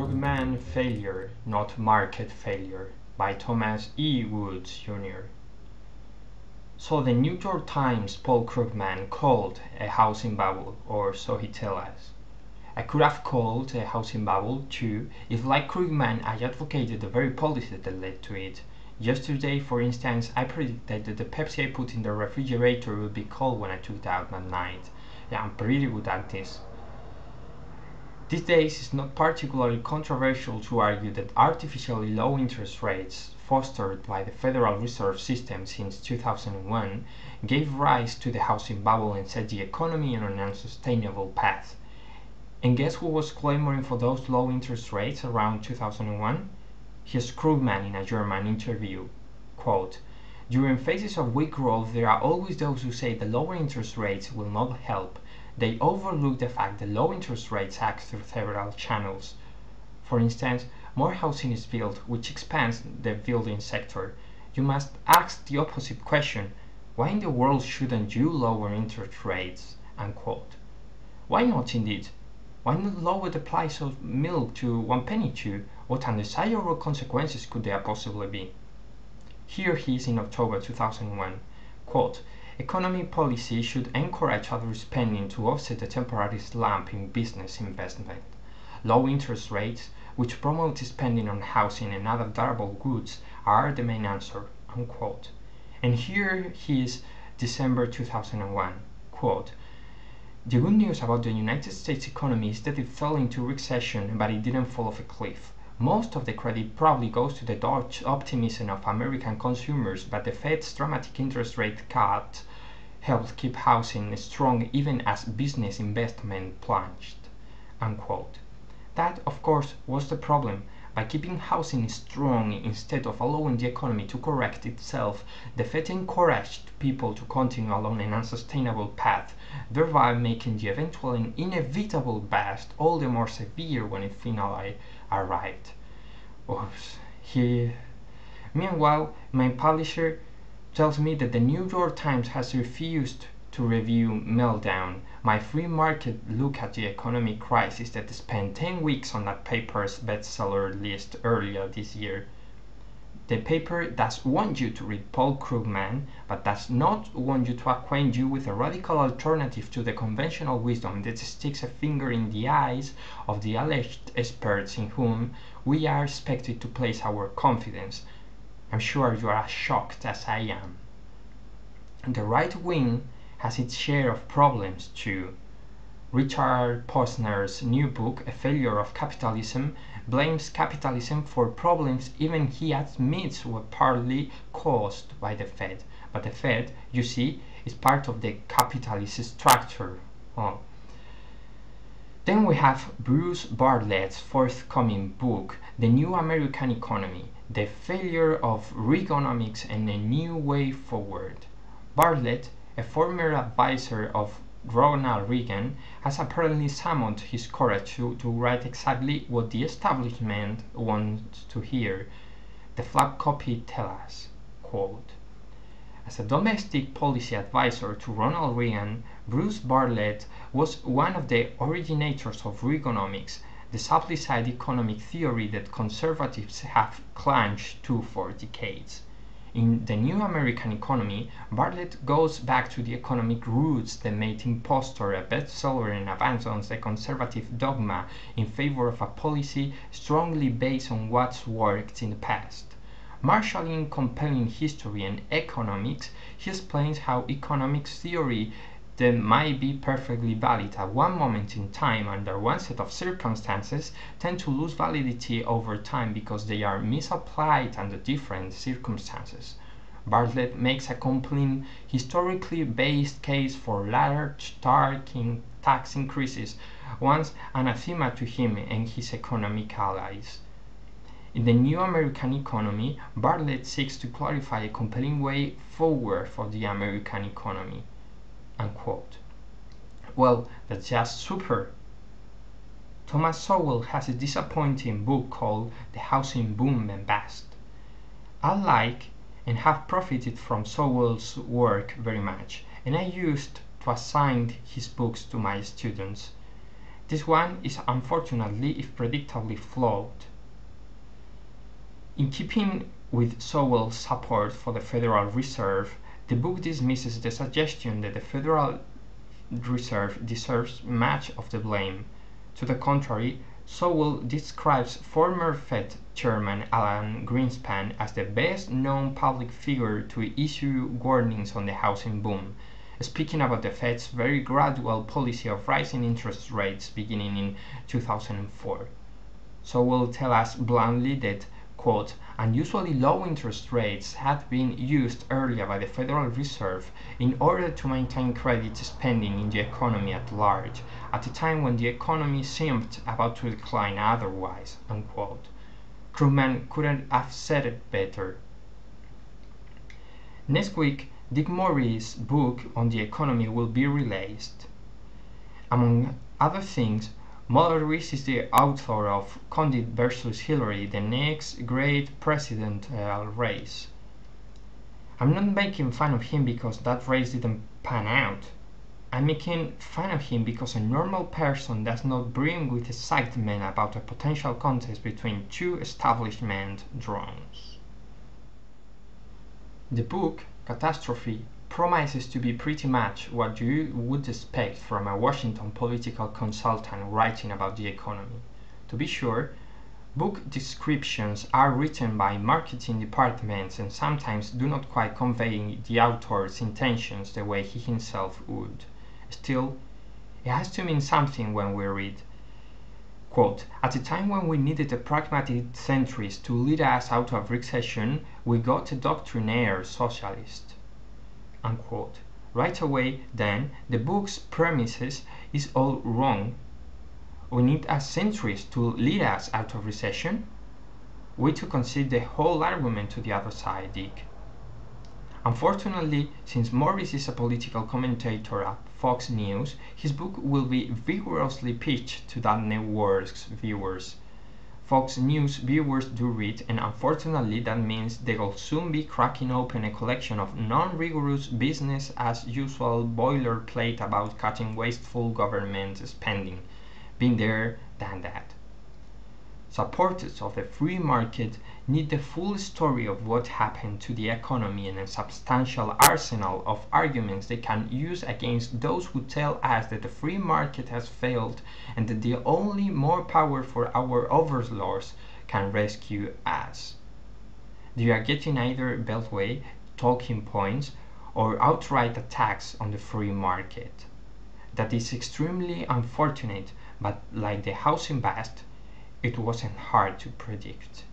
Krugman Failure, Not Market Failure by Thomas E. Woods, Jr. So the New York Times Paul Krugman called a housing bubble, or so he tells us. I could have called a housing bubble too if, like Krugman, I advocated the very policy that led to it. Yesterday, for instance, I predicted that the Pepsi I put in the refrigerator would be cold when I took it out at night. Yeah, I'm pretty good at this. These days, it's not particularly controversial to argue that artificially low interest rates, fostered by the Federal Reserve System since 2001, gave rise to the housing bubble and set the economy on an unsustainable path. And guess who was clamoring for those low interest rates around 2001? Here's Krugman in a German interview. Quote, "During phases of weak growth, there are always those who say the lower interest rates will not help. They overlook the fact that low interest rates act through several channels. For instance, more housing is built, which expands the building sector. You must ask the opposite question: why in the world shouldn't you lower interest rates?" Unquote. Why not, indeed? Why not lower the price of milk to 1 penny too? What undesirable consequences could there possibly be? Here he is in October 2001. Quote, "Economic policy should encourage other spending to offset the temporary slump in business investment. Low interest rates, which promote spending on housing and other durable goods, are the main answer." Unquote. And here he is, December 2001. Quote, "The good news about the United States economy is that it fell into recession, but it didn't fall off a cliff. Most of the credit probably goes to the Dutch optimism of American consumers, but the Fed's dramatic interest rate cut helped keep housing strong even as business investment plunged." Unquote. That, of course, was the problem. By keeping housing strong instead of allowing the economy to correct itself, the Fed encouraged people to continue along an unsustainable path, thereby making the eventual and inevitable bust all the more severe when it finally arrived. Oops. Meanwhile, my publisher tells me that the New York Times has refused to review Meltdown, my free market look at the economic crisis that spent 10 weeks on that paper's bestseller list earlier this year. The paper does want you to read Paul Krugman, but does not want you to acquaint you with a radical alternative to the conventional wisdom that sticks a finger in the eyes of the alleged experts in whom we are expected to place our confidence. I'm sure you are as shocked as I am. The right wing has its share of problems too. Richard Posner's new book, A Failure of Capitalism, blames capitalism for problems even he admits were partly caused by the Fed. But the Fed, you see, is part of the capitalist structure. Oh. Then we have Bruce Bartlett's forthcoming book, The New American Economy, The Failure of Reaganomics and a New Way Forward. Bartlett, a former advisor of Ronald Reagan, has apparently summoned his courage to write exactly what the establishment wants to hear. The flap copy tells us, quote, "As a domestic policy advisor to Ronald Reagan, Bruce Bartlett was one of the originators of Reaganomics, the supply-side economic theory that conservatives have clung to for decades. In The New American Economy, Bartlett goes back to the economic roots that made him Impostor a bestseller and abandons the conservative dogma in favor of a policy strongly based on what's worked in the past. Marshalling compelling history and economics, he explains how economics theory that might be perfectly valid at one moment in time under one set of circumstances tend to lose validity over time because they are misapplied under different circumstances. Bartlett makes a compelling, historically based case for large tax increases, once anathema to him and his economic allies. In The New American Economy, Bartlett seeks to clarify a compelling way forward for the American economy." Unquote. Well, that's just super. Thomas Sowell has a disappointing book called The Housing Boom and Bust. I like and have profited from Sowell's work very much, and I used to assign his books to my students. This one is unfortunately if predictably flawed. In keeping with Sowell's support for the Federal Reserve, the book dismisses the suggestion that the Federal Reserve deserves much of the blame. To the contrary, Sowell describes former Fed Chairman Alan Greenspan as the best known public figure to issue warnings on the housing boom, speaking about the Fed's very gradual policy of rising interest rates beginning in 2004. Sowell tells us bluntly that, quote, unusually low interest rates had been used earlier by the Federal Reserve in order to maintain credit spending in the economy at large, at a time when the economy seemed about to decline otherwise, unquote. Krugman couldn't have said it better. Next week, Dick Morris' book on the economy will be released. Among other things, Morris is the author of Condit versus Hillary, the next great presidential race. I'm not making fun of him because that race didn't pan out. I'm making fun of him because a normal person does not brim with excitement about a potential contest between two establishment drones. The book, Catastrophe, promises to be pretty much what you would expect from a Washington political consultant writing about the economy. To be sure, book descriptions are written by marketing departments and sometimes do not quite convey the author's intentions the way he himself would. Still, it has to mean something when we read, quote, at a time when we needed a pragmatic centrist to lead us out of recession, we got a doctrinaire socialist. Unquote. Right away, then, the book's premises is all wrong. We need a centrist to lead us out of recession? Way to concede the whole argument to the other side, Dick. Unfortunately, since Morris is a political commentator at Fox News, his book will be vigorously pitched to that network's viewers. Fox News viewers do read, and unfortunately that means they will soon be cracking open a collection of non-rigorous business-as-usual boilerplate about cutting wasteful government spending. Been there, done that. Supporters of the free market need the full story of what happened to the economy and a substantial arsenal of arguments they can use against those who tell us that the free market has failed and that the only more power for our overlords can rescue us. They are getting either beltway, talking points, or outright attacks on the free market. That is extremely unfortunate, but like the housing bust, it wasn't hard to predict.